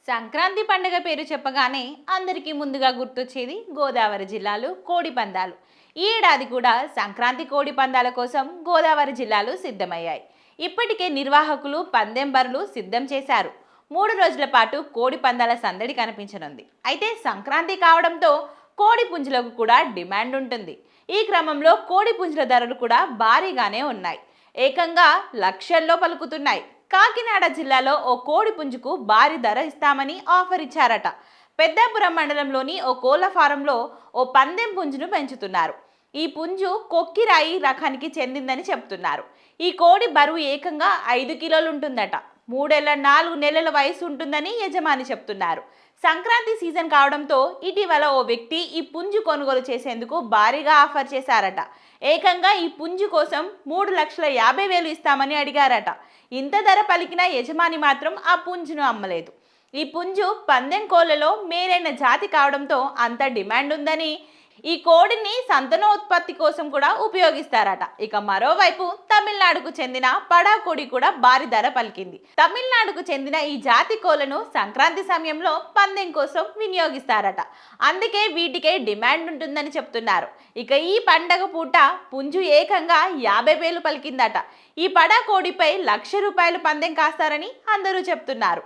సంక్రాంతి పండుగ పేరు చెప్పగానే అందరికీ ముందుగా గుర్తొచ్చేది గోదావరి జిల్లాలు కోడి పందాలు. ఈ ఏడాది కూడా సంక్రాంతి కోడి పందాల కోసం గోదావరి జిల్లాలు సిద్ధమయ్యాయి. ఇప్పటికే నిర్వాహకులు పందెం బరులు సిద్ధం చేశారు. 3 రోజుల పాటు కోడి పందాల సందడి కనిపించనుంది. అయితే సంక్రాంతి కావడంతో కోడి పుంజులకు కూడా డిమాండ్ ఉంటుంది. ఈ క్రమంలో కోడి పుంజుల ధరలు కూడా భారీగానే ఉన్నాయి. ఏకంగా లక్షల్లో పలుకుతున్నాయి. కాకినాడ జిల్లాలో ఓ కోడి పుంజుకు భారీ ధర ఇస్తామని ఆఫర్ ఇచ్చారట. పెద్దాపురం మండలంలోని ఓ కోళ్ల ఫారంలో ఓ పందెం పుంజును పెంచుతున్నారు. ఈ పుంజు కొక్కిరాయి రకానికి చెందిందని చెప్తున్నారు. ఈ కోడి బరువు ఏకంగా 5 కిలోలు ఉంటుందట. 3 ఏళ్ల 4 నెలల వయసు ఉంటుందని యజమాని చెప్తున్నారు. సంక్రాంతి సీజన్ కావడంతో ఇటీవల ఓ వ్యక్తి ఈ పుంజు కొనుగోలు చేసేందుకు భారీగా ఆఫర్ చేశారట. ఏకంగా ఈ పుంజు కోసం 3,50,000 ఇస్తామని అడిగారట. ఇంత ధర పలికిన యజమాని మాత్రం ఆ పుంజును అమ్మలేదు. ఈ పుంజు పందెం కోళ్లలో మేలైన జాతి కావడంతో అంత డిమాండ్ ఉందని, ఈ కోడిని సంతానోత్పత్తి కోసం కూడా ఉపయోగిస్తారట. ఇక మరోవైపు తమిళనాడుకు చెందిన పడా కోడి కూడా భారీ ధర పలికింది. తమిళనాడుకు చెందిన ఈ జాతి కోళ్లను సంక్రాంతి సమయంలో పందెం కోసం వినియోగిస్తారట. అందుకే వీటికే డిమాండ్ ఉంటుందని చెప్తున్నారు. ఇక ఈ పండగ పూట పుంజు ఏకంగా 50,000 పలికిందట. ఈ పడా కోడిపై 1,00,000 రూపాయలు పందెం కాస్తారని అందరూ చెప్తున్నారు.